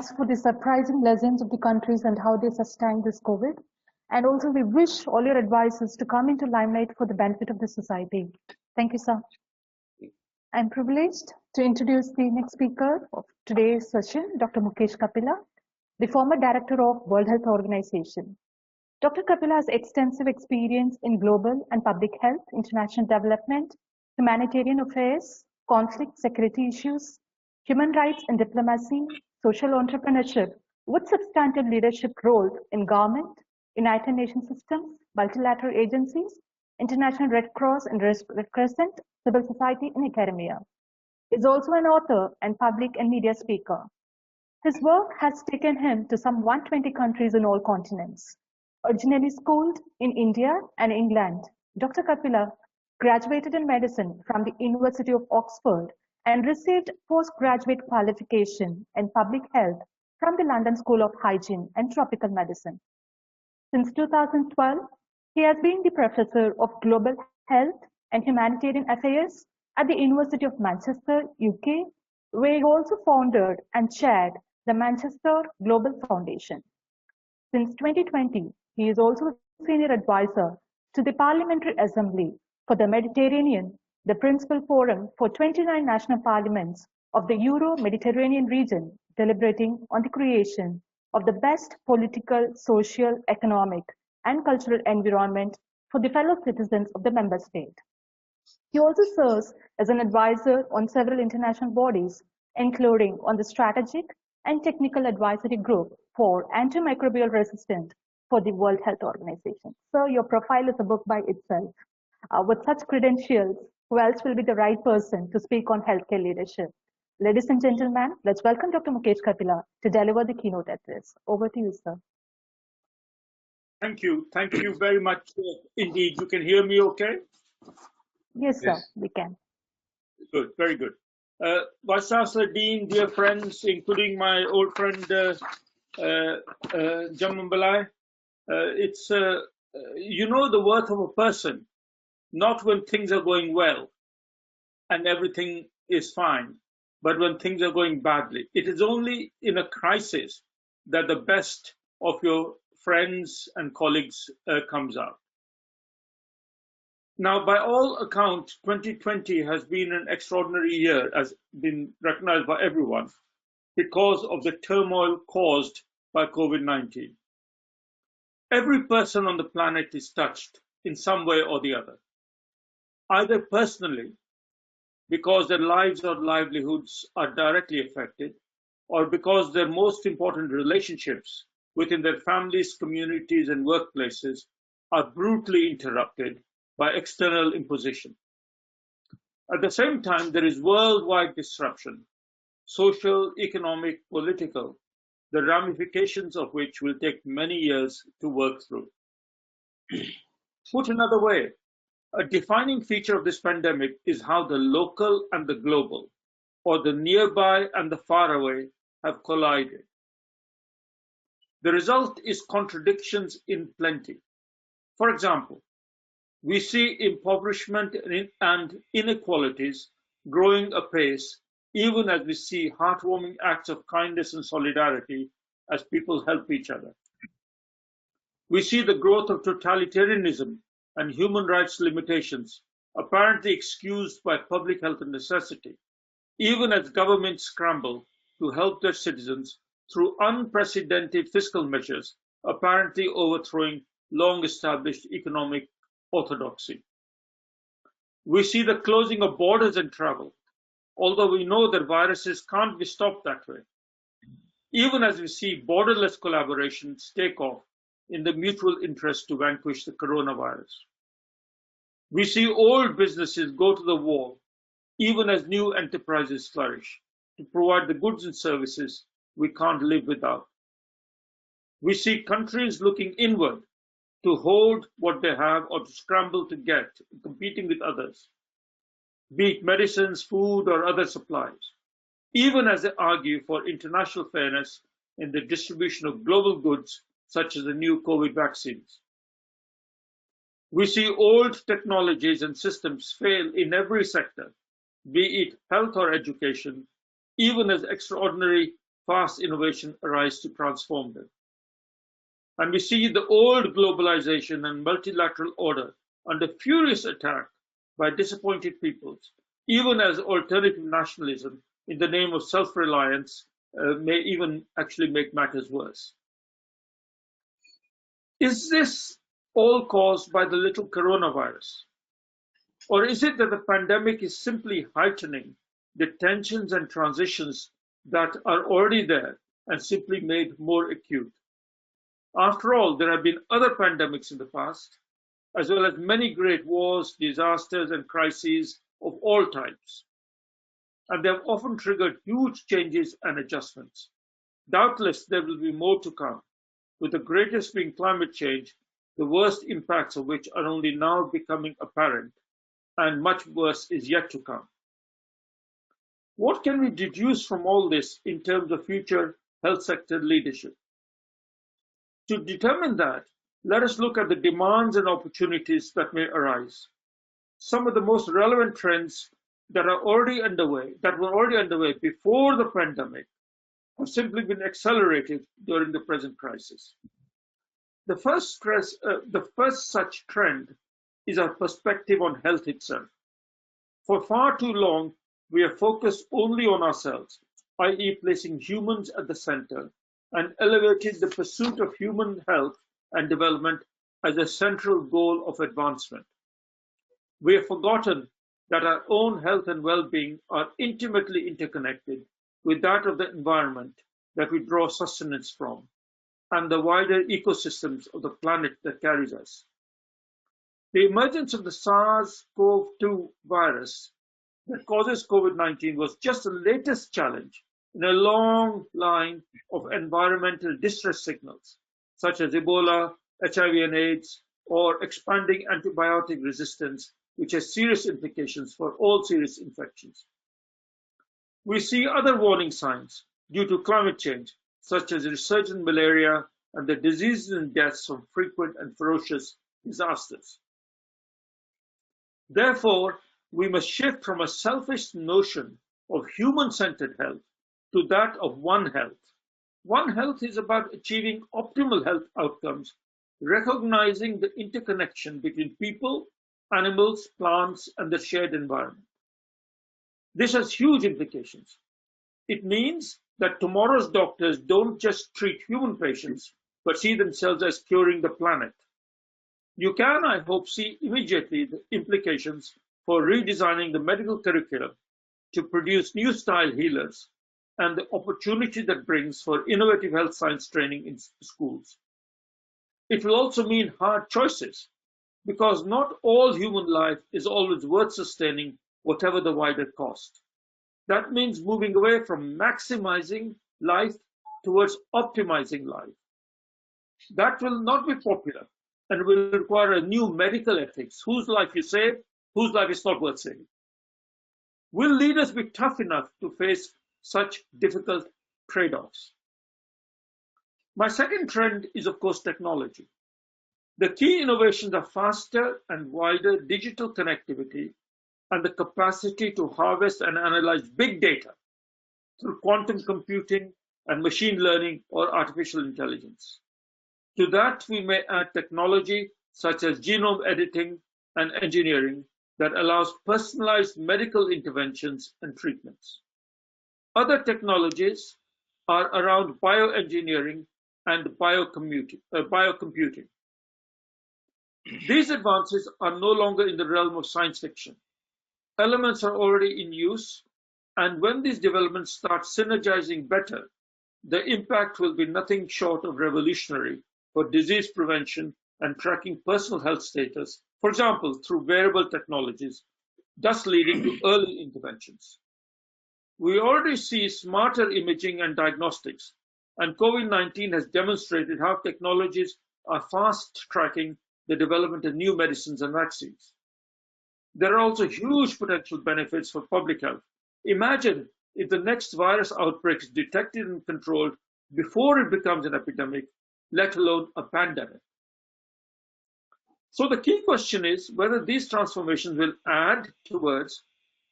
thanks for the surprising lessons of the countries and how they sustained this COVID. And also we wish all your advisors to come into limelight for the benefit of the society. Thank you, sir. I'm privileged to introduce the next speaker of today's session, Dr. Mukesh Kapila, the former director of World Health Organization. Dr. Kapila has extensive experience in global and public health, international development, humanitarian affairs, conflict, security issues, human rights and diplomacy, social entrepreneurship, with substantive leadership roles in government, United Nations systems, multilateral agencies, International Red Cross and Red Crescent, civil society, and academia. He is also an author and public and media speaker. His work has taken him to some 120 countries in all continents. Originally schooled in India and England, Dr. Kapila graduated in medicine from the University of Oxford and received postgraduate qualification in public health from the London School of Hygiene and Tropical Medicine. Since 2012, he has been the professor of global health and humanitarian affairs at the University of Manchester, UK, where he also founded and chaired the Manchester Global Foundation. Since 2020, he is also a senior advisor to the Parliamentary Assembly for the Mediterranean, the principal forum for 29 national parliaments of the Euro-Mediterranean region, deliberating on the creation of the best political, social, economic, and cultural environment for the fellow citizens of the member state. He also serves as an advisor on several international bodies, including on the Strategic and Technical Advisory Group for Antimicrobial Resistance for the World Health Organization. So your profile is a book by itself. With such credentials, who else will be the right person to speak on healthcare leadership? Ladies and gentlemen, let's welcome Dr. Mukesh Kapila to deliver the keynote address. Over to you, sir. Thank you. Thank you very much. Indeed, you can hear me okay? Yes, sir, we can. Good, very good. Vice Chancellor, Dean, dear friends, including my old friend Jamambalai, it's, you know the worth of a person, not when things are going well and everything is fine, but when things are going badly. It is only in a crisis that the best of your friends and colleagues comes out. Now, by all accounts, 2020 has been an extraordinary year, as been recognized by everyone, because of the turmoil caused by COVID-19. Every person on the planet is touched in some way or the other, either personally, because their lives or livelihoods are directly affected, or because their most important relationships within their families, communities, and workplaces are brutally interrupted by external imposition. At the same time, there is worldwide disruption, social, economic, political, the ramifications of which will take many years to work through. Put another way, a defining feature of this pandemic is how the local and the global, or the nearby and the far away, have collided. The result is contradictions in plenty. For example, we see impoverishment and inequalities growing apace, even as we see heartwarming acts of kindness and solidarity as people help each other. We see the growth of totalitarianism and human rights limitations, apparently excused by public health necessity, even as governments scramble to help their citizens through unprecedented fiscal measures, apparently overthrowing long-established economic orthodoxy. We see the closing of borders and travel, although we know that viruses can't be stopped that way, even as we see borderless collaborations take off in the mutual interest to vanquish the coronavirus. We see old businesses go to the wall, even as new enterprises flourish, to provide the goods and services we can't live without. We see countries looking inward to hold what they have or to scramble to get, competing with others, be it medicines, food, or other supplies, even as they argue for international fairness in the distribution of global goods, such as the new COVID vaccines. We see old technologies and systems fail in every sector, be it health or education, even as extraordinary fast innovation arise to transform them. And we see the old globalization and multilateral order under furious attack by disappointed peoples, even as alternative nationalism in the name of self-reliance may even actually make matters worse. Is this all caused by the little coronavirus? Or is it that the pandemic is simply heightening the tensions and transitions that are already there and simply made more acute? After all, there have been other pandemics in the past, as well as many great wars, disasters, and crises of all types. And they have often triggered huge changes and adjustments. Doubtless, there will be more to come, with the greatest being climate change, the worst impacts of which are only now becoming apparent, and much worse is yet to come. What can we deduce from all this in terms of future health sector leadership? To determine that, let us look at the demands and opportunities that may arise. Some of the most relevant trends that were already underway before the pandemic have simply been accelerated during the present crisis. The first such trend is our perspective on health itself. For far too long, we have focused only on ourselves, i.e. placing humans at the center, and elevated the pursuit of human health and development as a central goal of advancement. We have forgotten that our own health and well-being are intimately interconnected with that of the environment that we draw sustenance from, and the wider ecosystems of the planet that carries us. The emergence of the SARS-CoV-2 virus that causes COVID-19 was just the latest challenge in a long line of environmental distress signals, such as Ebola, HIV and AIDS, or expanding antibiotic resistance, which has serious implications for all serious infections. We see other warning signs due to climate change, such as resurgent malaria and the diseases and deaths from frequent and ferocious disasters. Therefore, we must shift from a selfish notion of human-centered health to that of One Health. One Health is about achieving optimal health outcomes, recognizing the interconnection between people, animals, plants, and the shared environment. This has huge implications. It means that tomorrow's doctors don't just treat human patients, but see themselves as curing the planet. You can, I hope, see immediately the implications for redesigning the medical curriculum to produce new style healers and the opportunity that brings for innovative health science training in schools. It will also mean hard choices, because not all human life is always worth sustaining, whatever the wider cost. That means moving away from maximizing life towards optimizing life. That will not be popular and will require a new medical ethics. Whose life you save, whose life is not worth saving. Will leaders be tough enough to face such difficult trade-offs? My second trend is, of course, technology. The key innovations are faster and wider digital connectivity and the capacity to harvest and analyze big data through quantum computing and machine learning or artificial intelligence. To that, we may add technology such as genome editing and engineering that allows personalized medical interventions and treatments. Other technologies are around bioengineering and biocomputing. These advances are no longer in the realm of science fiction. Elements are already in use, and when these developments start synergizing better, the impact will be nothing short of revolutionary for disease prevention and tracking personal health status, for example, through wearable technologies, thus leading to early interventions. We already see smarter imaging and diagnostics, and COVID-19 has demonstrated how technologies are fast-tracking the development of new medicines and vaccines. There are also huge potential benefits for public health. Imagine if the next virus outbreak is detected and controlled before it becomes an epidemic, let alone a pandemic. So the key question is whether these transformations will add towards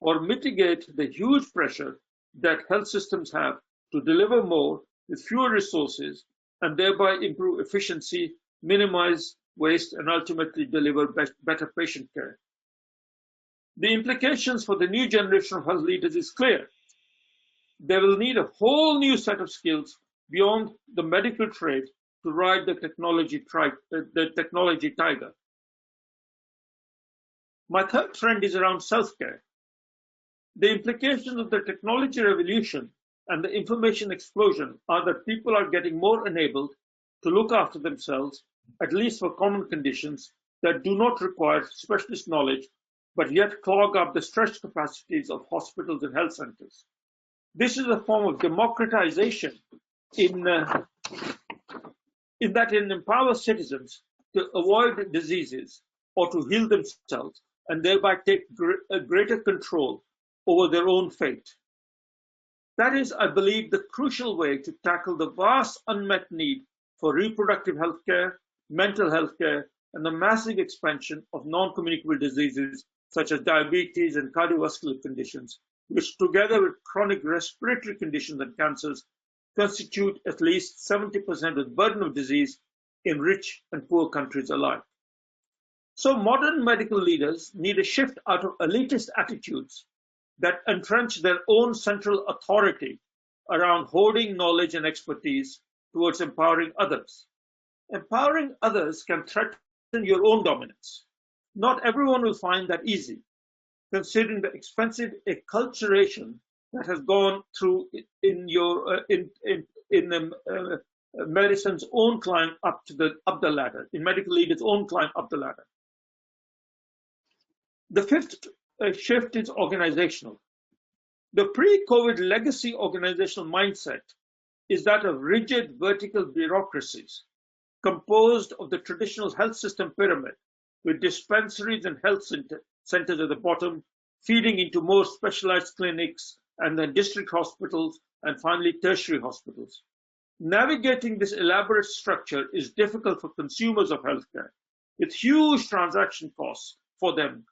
or mitigate the huge pressure that health systems have to deliver more with fewer resources and thereby improve efficiency, minimize waste, and ultimately deliver better patient care. The implications for the new generation of health leaders is clear. They will need a whole new set of skills beyond the medical trade to ride the technology tiger. My third trend is around self-care. The implications of the technology revolution and the information explosion are that people are getting more enabled to look after themselves, at least for common conditions that do not require specialist knowledge, but yet clog up the stretched capacities of hospitals and health centers. This is a form of democratization in that it empowers citizens to avoid diseases or to heal themselves and thereby take a greater control over their own fate. That is, I believe, the crucial way to tackle the vast unmet need for reproductive health care, mental health care, and the massive expansion of non-communicable diseases such as diabetes and cardiovascular conditions, which together with chronic respiratory conditions and cancers constitute at least 70% of the burden of disease in rich and poor countries alike. So modern medical leaders need a shift out of elitist attitudes that entrench their own central authority around hoarding knowledge and expertise towards empowering others. Empowering others can threaten your own dominance. Not everyone will find that easy, considering the expensive acculturation that has gone through in medicine's own climb up the ladder, in medical leaders' own climb up the ladder. The fifth shift is organizational. The pre-COVID legacy organizational mindset is that of rigid vertical bureaucracies composed of the traditional health system pyramid, with dispensaries and health centers at the bottom, feeding into more specialized clinics, and then district hospitals, and finally tertiary hospitals. Navigating this elaborate structure is difficult for consumers of healthcare, with huge transaction costs for them,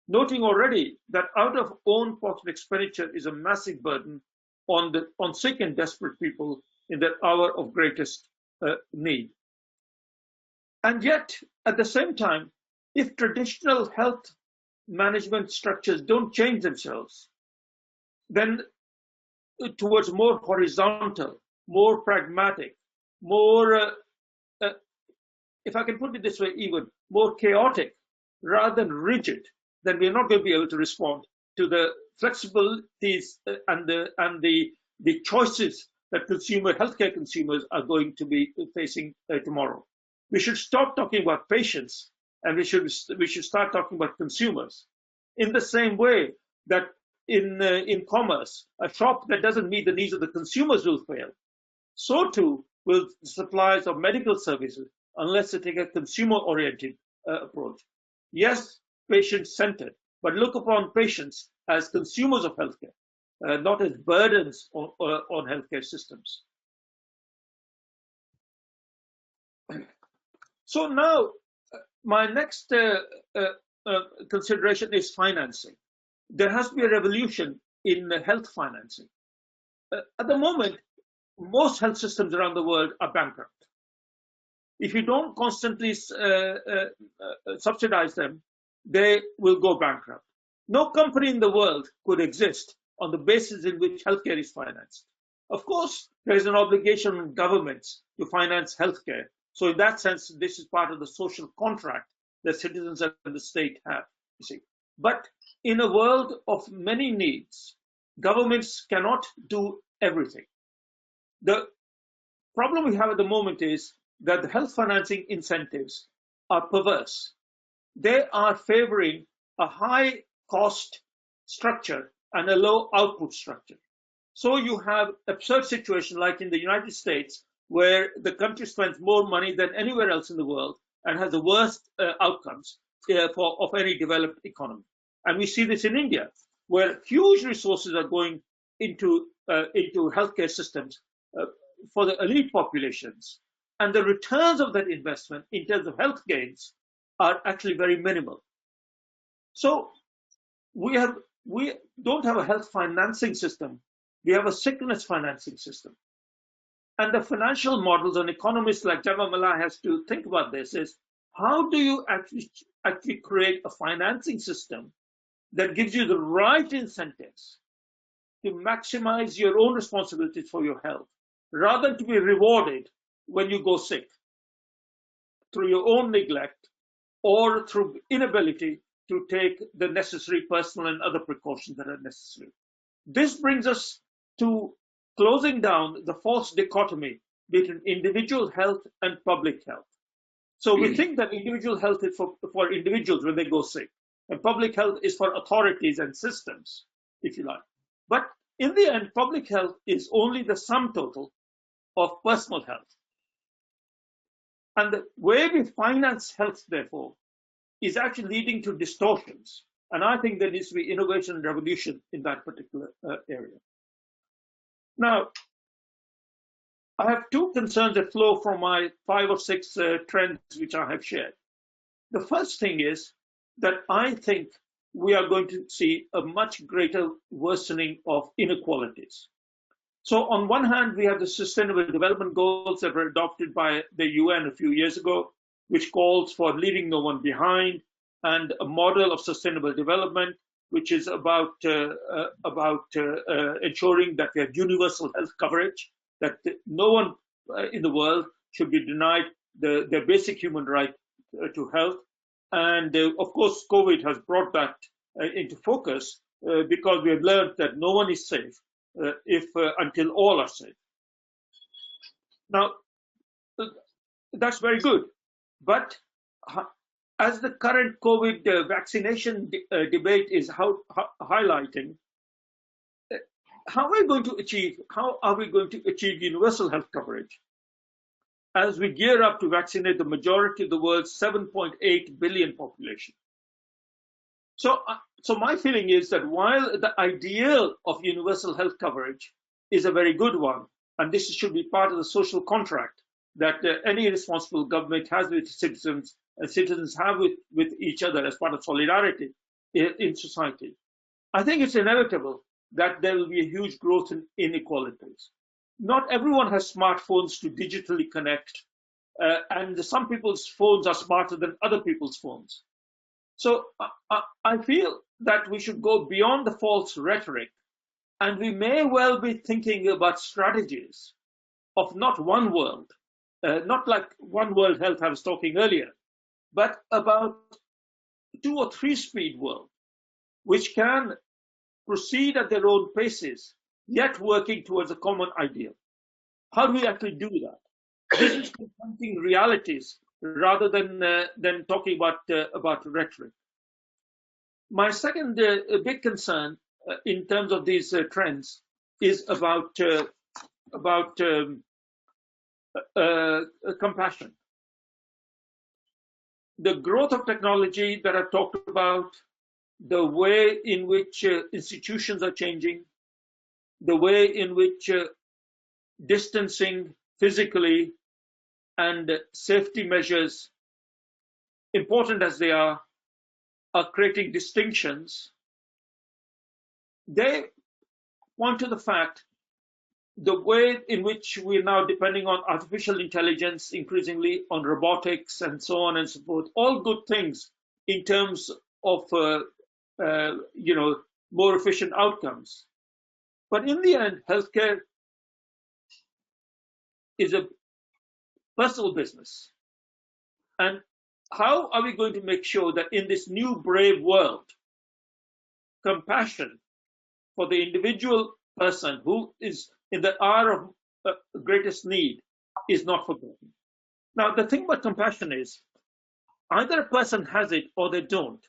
noting already that out-of-own-pocket expenditure is a massive burden on sick and desperate people in their hour of greatest need. And yet, at the same time, if traditional health management structures don't change themselves, then towards more horizontal, more pragmatic, more, if I can put it this way, even more chaotic rather than rigid, then we're not going to be able to respond to the flexibilities and the choices that healthcare consumers are going to be facing tomorrow. We should stop talking about patients and we should start talking about consumers. In the same way that in commerce, a shop that doesn't meet the needs of the consumers will fail. So too will suppliers of medical services unless they take a consumer-oriented approach. Yes, patient-centered, but look upon patients as consumers of healthcare, not as burdens on healthcare systems. So now, my next consideration is financing. There has to be a revolution in health financing. At the moment, most health systems around the world are bankrupt. If you don't constantly subsidize them, they will go bankrupt. No company in the world could exist on the basis in which healthcare is financed. Of course, there is an obligation on governments to finance healthcare. So in that sense, this is part of the social contract that citizens and the state have, you see. But in a world of many needs, governments cannot do everything. The problem we have at the moment is that the health financing incentives are perverse. They are favoring a high cost structure and a low output structure. So you have absurd situations like in the United States, where the country spends more money than anywhere else in the world and has the worst outcomes of any developed economy. And we see this in India, where huge resources are going into healthcare systems for the elite populations. And the returns of that investment in terms of health gains are actually very minimal. So we don't have a health financing system we have a sickness financing system. And the financial models and economists like Jagamala has to think about this is, how do you actually create a financing system that gives you the right incentives to maximize your own responsibilities for your health, rather than to be rewarded when you go sick through your own neglect or through inability to take the necessary personal and other precautions that are necessary. This brings us to closing down the false dichotomy between individual health and public health. So we think that individual health is for individuals when they go sick, and public health is for authorities and systems, if you like. But in the end, public health is only the sum total of personal health. And the way we finance health, therefore, is actually leading to distortions. And I think there needs to be innovation and revolution in that particular area. Now, I have two concerns that flow from my 5 or 6 trends which I have shared. The first thing is that I think we are going to see a much greater worsening of inequalities. So on one hand, we have the Sustainable Development Goals that were adopted by the UN a few years ago, which calls for leaving no one behind, and a model of sustainable development, which is about ensuring that we have universal health coverage, that no one in the world should be denied their basic human right to health. And of course, COVID has brought that into focus because we have learned that no one is safe until all are safe. Now, that's very good, but as the current COVID vaccination debate is highlighting, how are we going to achieve universal health coverage as we gear up to vaccinate the majority of the world's 7.8 billion population? So my feeling is that while the ideal of universal health coverage is a very good one, and this should be part of the social contract that any responsible government has with citizens, and citizens have with each other as part of solidarity in society, I think it's inevitable that there will be a huge growth in inequalities. Not everyone has smartphones to digitally connect, and some people's phones are smarter than other people's phones. So I feel that we should go beyond the false rhetoric, and we may well be thinking about strategies of not one world, not like One World Health I was talking earlier, but about 2 or 3 speed world, which can proceed at their own paces, yet working towards a common ideal. How do we actually do that? This is confronting realities rather than talking about rhetoric. My second big concern in terms of these trends is about compassion. The growth of technology that I've talked about, the way in which institutions are changing, the way in which distancing physically and safety measures, important as they are creating distinctions. They point to the fact the way in which we're now depending on artificial intelligence, increasingly on robotics and so on and so forth, all good things in terms of more efficient outcomes. But in the end, healthcare is a personal business. And how are we going to make sure that in this new brave world, compassion for the individual person who is in the hour of greatest need is not forgotten? Now, the thing about compassion is either a person has it or they don't.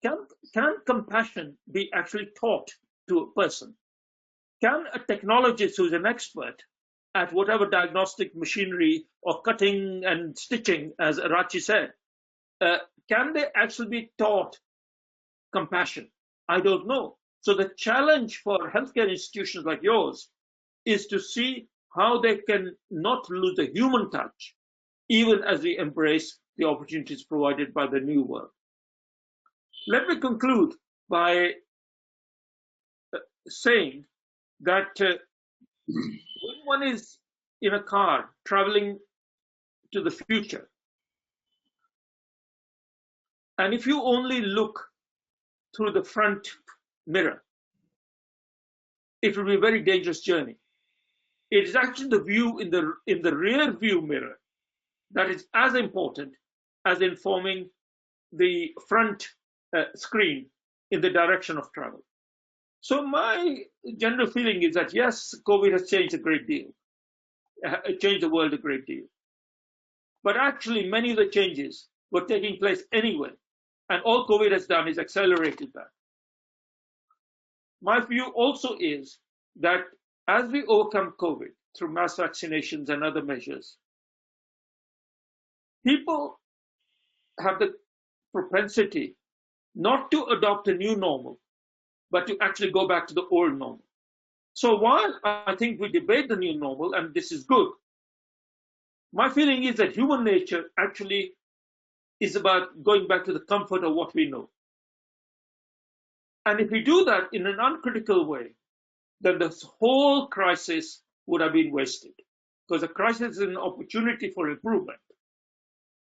Can compassion be actually taught to a person? Can a technologist who's an expert at whatever diagnostic machinery or cutting and stitching, as Arachi said, can they actually be taught compassion? I don't know. So the challenge for healthcare institutions like yours is to see how they can not lose the human touch, even as we embrace the opportunities provided by the new world. Let me conclude by saying that when one is in a car traveling to the future, and if you only look through the front mirror, it will be a very dangerous journey. It is actually the view in the rear view mirror that is as important as informing the front screen in the direction of travel. So my general feeling is that yes, COVID has changed a great deal. It changed the world a great deal. But actually many of the changes were taking place anyway. And all COVID has done is accelerated that. My view also is that as we overcome COVID through mass vaccinations and other measures, people have the propensity not to adopt a new normal, but to actually go back to the old normal. So while I think we debate the new normal, and this is good, my feeling is that human nature actually is about going back to the comfort of what we know. And if we do that in an uncritical way, then this whole crisis would have been wasted. Because a crisis is an opportunity for improvement.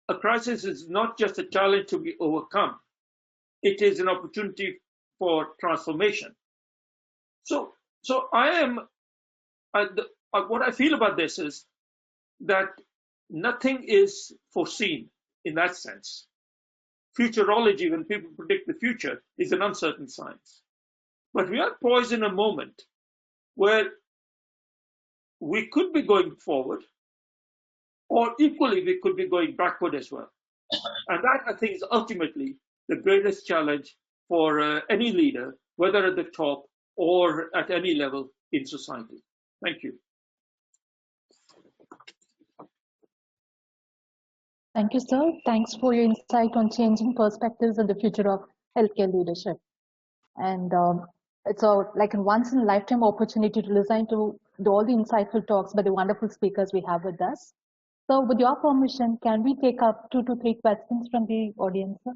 A crisis is not just a challenge to be overcome. It is an opportunity for transformation. So what I feel about this is that nothing is foreseen in that sense. Futurology, when people predict the future, is an uncertain science. But we are poised in a moment where we could be going forward, or equally we could be going backward as well. And that, I think, is ultimately the greatest challenge for any leader, whether at the top or at any level in society. Thank you. Thank you, sir. Thanks for your insight on changing perspectives and the future of healthcare leadership. And it's like a once-in-a-lifetime opportunity to listen to all the insightful talks by the wonderful speakers we have with us. So with your permission, can we take up 2 to 3 questions from the audience, sir?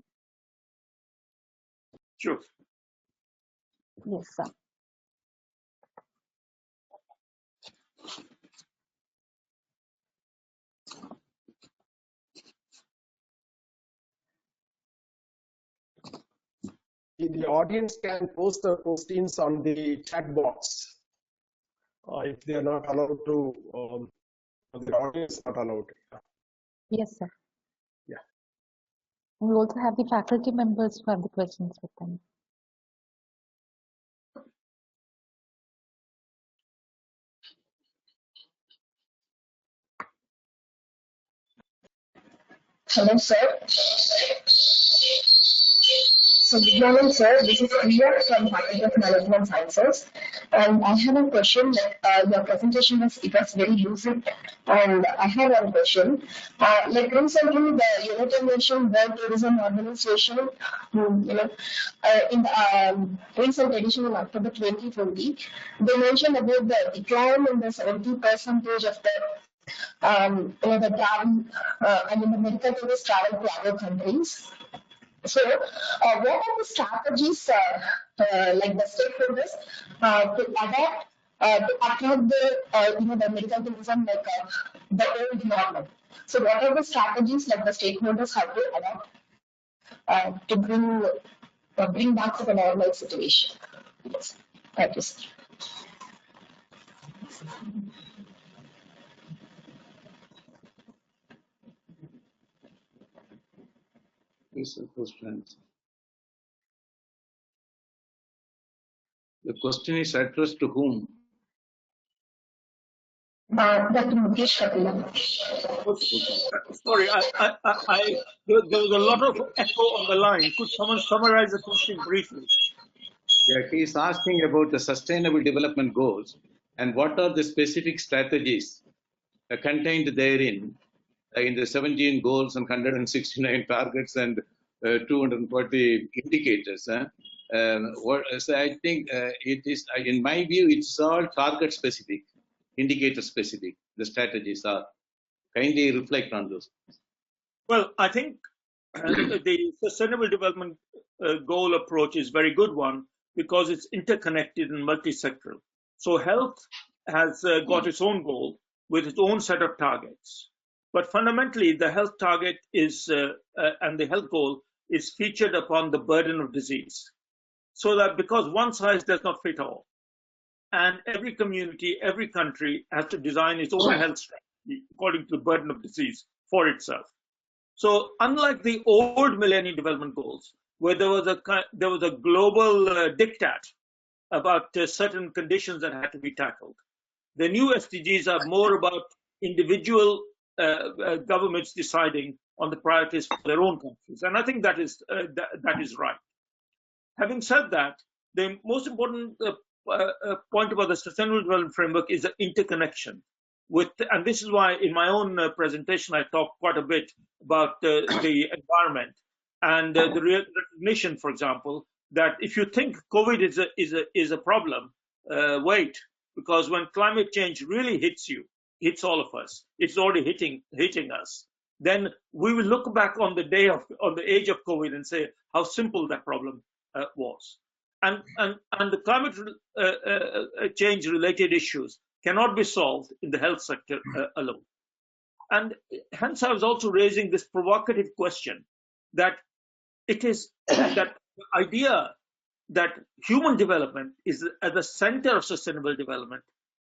Sure. Yes, sir. The audience can post their questions on the chat box if they are not allowed to, the audience is not allowed. Yes, sir. Yeah. We also have the faculty members who have the questions with them. Hello, sir. So, good morning, sir. This is Priya from Faculty of Management Sciences, and I have a question. Your presentation was very lucid, and I have one question. Like recently, the United Nations World Tourism Organization, in the recent edition in October 2020, they mentioned about the decline in the 70% of the travel, the medical tourists travel to other countries. So, what are the strategies, like the stakeholders, to adapt to attract the medical tourism like the old normal? So, what are the strategies like the stakeholders have to adapt to bring back to the normal situation? Yes. Thank you, sir. The question is addressed to whom? Dr. Mukesh Kapila. Sorry, there was a lot of echo on the line. Could someone summarize the question briefly? Yeah, he is asking about the Sustainable Development Goals and what are the specific strategies contained therein in the 17 goals and 169 targets and 240 indicators. So I think it is, in my view, it's all target specific, indicator specific. The strategies are. Kindly reflect on those. Well, I think the Sustainable Development Goal approach is a very good one because it's interconnected and multi-sectoral. So health has got its own goal with its own set of targets. But fundamentally, the health target is, and the health goal is featured upon the burden of disease. So that because one size does not fit all, and every community, every country has to design its own health strategy according to the burden of disease for itself. So unlike the old Millennium Development Goals, where there was a global diktat about certain conditions that had to be tackled, the new SDGs are more about individual governments deciding on the priorities for their own countries, and I think that is right. Having said that, the most important point about the Sustainable Development Framework is the interconnection with, and this is why in my own presentation I talked quite a bit about the environment and the recognition, for example, that if you think COVID is a problem, wait, because when climate change really hits all of us, it's already hitting us. Then we will look back on the age of COVID and say how simple that problem was. And the climate change related issues cannot be solved in the health sector alone. And hence I was also raising this provocative question that it is that the idea that human development is at the center of sustainable development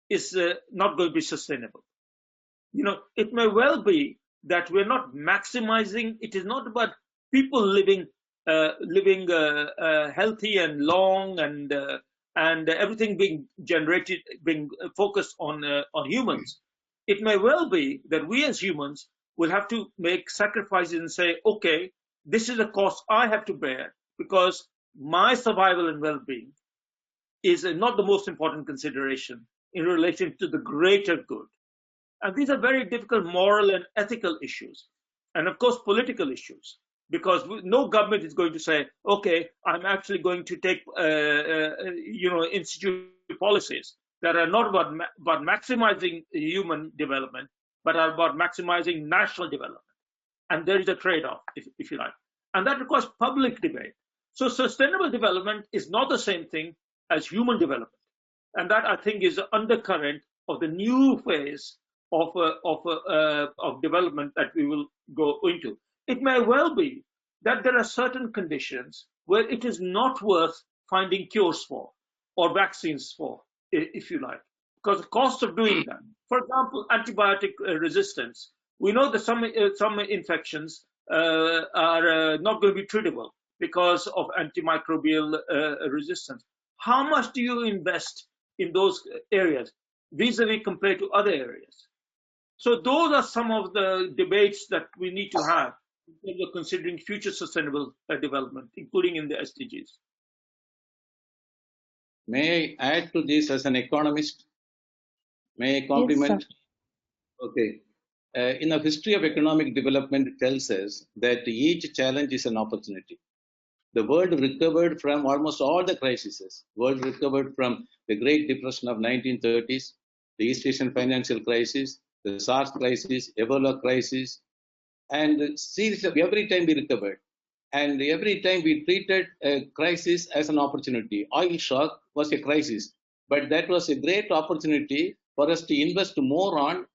is not going to be sustainable. It may well be that we're not maximizing. It is not about people living healthy and long and everything being generated, being focused on humans. It may well be that we as humans will have to make sacrifices and say, okay, this is a cost I have to bear because my survival and well-being is not the most important consideration in relation to the greater good. And these are very difficult moral and ethical issues, and of course political issues, because no government is going to say, okay, I'm actually going to take institute policies that are not about maximizing human development, but are about maximizing national development. And there is a trade-off, if you like. And that requires public debate. So sustainable development is not the same thing as human development. And that, I think, is the undercurrent of the new phase of development that we will go into. It may well be that there are certain conditions where it is not worth finding cures for or vaccines for, if you like, because the cost of doing that. For example, antibiotic resistance. We know that some infections are not going to be treatable because of antimicrobial resistance. How much do you invest in those areas vis-a-vis compared to other areas? So those are some of the debates that we need to have in terms of considering future sustainable development, including in the SDGs. May I add to this as an economist? May I compliment? Yes, Okay. In the history of economic development, it tells us that each challenge is an opportunity. The world recovered from almost all the crises. The world recovered from the Great Depression of 1930s, the East Asian financial crisis, the SARS crisis, Ebola crisis, and seriously, every time we recovered. And every time we treated a crisis as an opportunity. Oil shock was a crisis, but that was a great opportunity for us to invest more on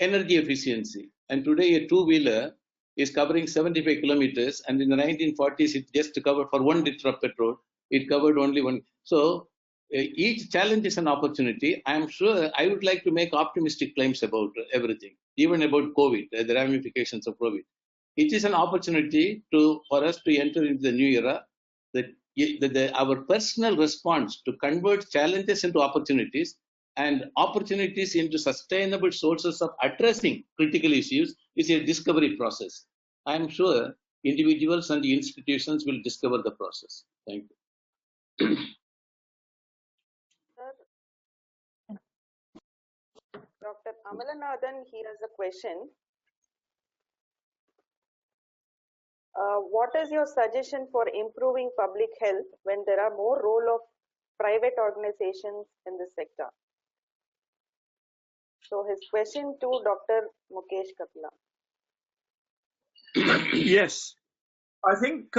energy efficiency. And today a two-wheeler is covering 75 kilometers, and in the 1940s it just covered for 1 liter of petrol. It covered only one. So each challenge is an opportunity. I am sure I would like to make optimistic claims about everything, even about COVID, the ramifications of COVID. It is an opportunity for us to enter into the new era. Our personal response to convert challenges into opportunities and opportunities into sustainable sources of addressing critical issues is a discovery process. I am sure individuals and institutions will discover the process. Thank you. Dr. Amalanathan, he has a question. What is your suggestion for improving public health when there are more role of private organizations in this sector? So his question to Dr. Mukesh Kapila. Yes, I think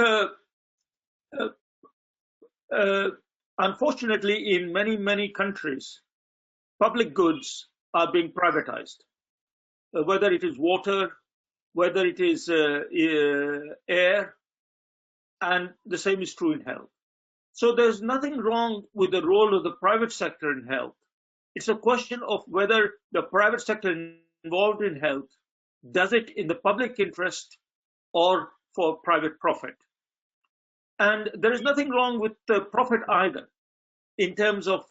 Unfortunately, in many countries, public goods are being privatized, whether it is water, whether it is air, and the same is true in health. So there's nothing wrong with the role of the private sector in health. It's a question of whether the private sector involved in health does it in the public interest or for private profit. And there is nothing wrong with profit either in terms of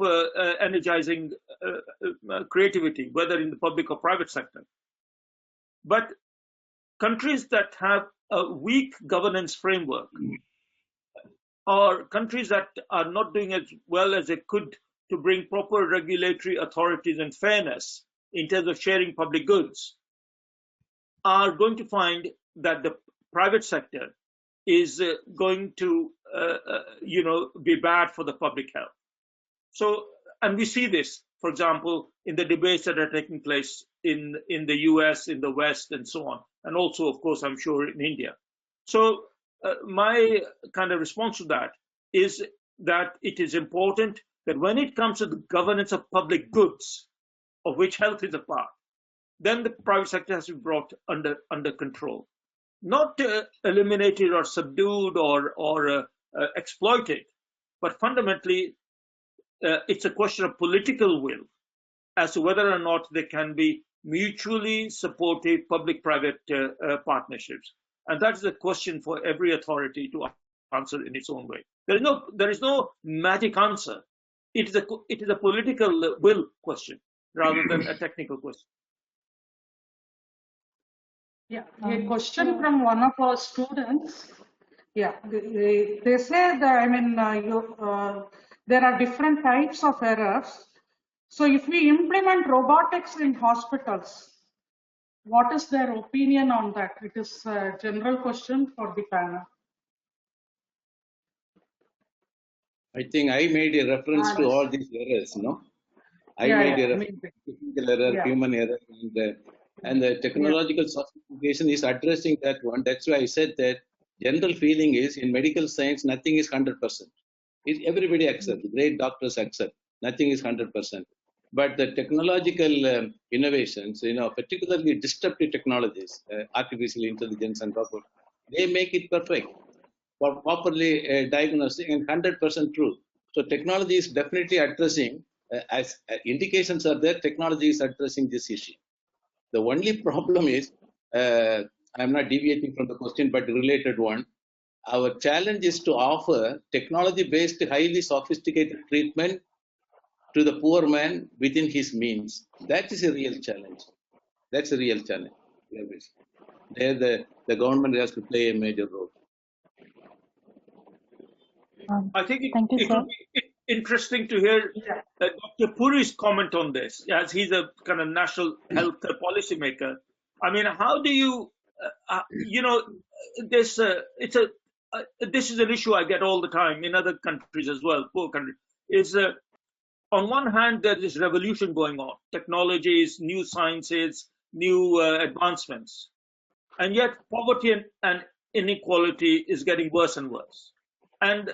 energizing creativity, whether in the public or private sector. But countries that have a weak governance framework, or countries that are not doing as well as they could to bring proper regulatory authorities and fairness in terms of sharing public goods, are going to find that the private sector is going to be bad for the public health. So, and we see this, for example, in the debates that are taking place in the US, in the West, and so on, and also, of course, I'm sure in India. So my kind of response to that is that it is important that when it comes to the governance of public goods, of which health is a part, then the private sector has to be brought under control, not eliminated or subdued or exploited, but fundamentally it's a question of political will as to whether or not there can be mutually supportive public-private partnerships. And that is a question for every authority to answer in its own way. There is no magic answer. It is a political will question rather than a technical question. Yeah, a question from one of our students. Yeah, they say that there are different types of errors. So if we implement robotics in hospitals, what is their opinion on that? It is a general question for the panel. I think I made a reference to all these errors, no? I made a reference to technical error, human error, and the technological sophistication is addressing that one. That's why I said that general feeling is in medical science, nothing is 100%. Everybody accepts, great doctors accept, nothing is 100%. But the technological innovations, particularly disruptive technologies, artificial intelligence and robot, they make it perfect for properly diagnosing and 100% true. So technology is definitely addressing, as indications are there, technology is addressing this issue. The only problem is, I'm not deviating from the question, but related one. Our challenge is to offer technology-based, highly sophisticated treatment to the poor man within his means. That is a real challenge. That's a real challenge. There, the government has to play a major role. I think it would be interesting to hear Dr. Puri's comment on this, as he's a kind of national health policymaker. I mean, how do you, this is an issue I get all the time in other countries as well, poor countries. Is on one hand, there is revolution going on, technologies, new sciences, new advancements, and yet poverty and inequality is getting worse and worse. And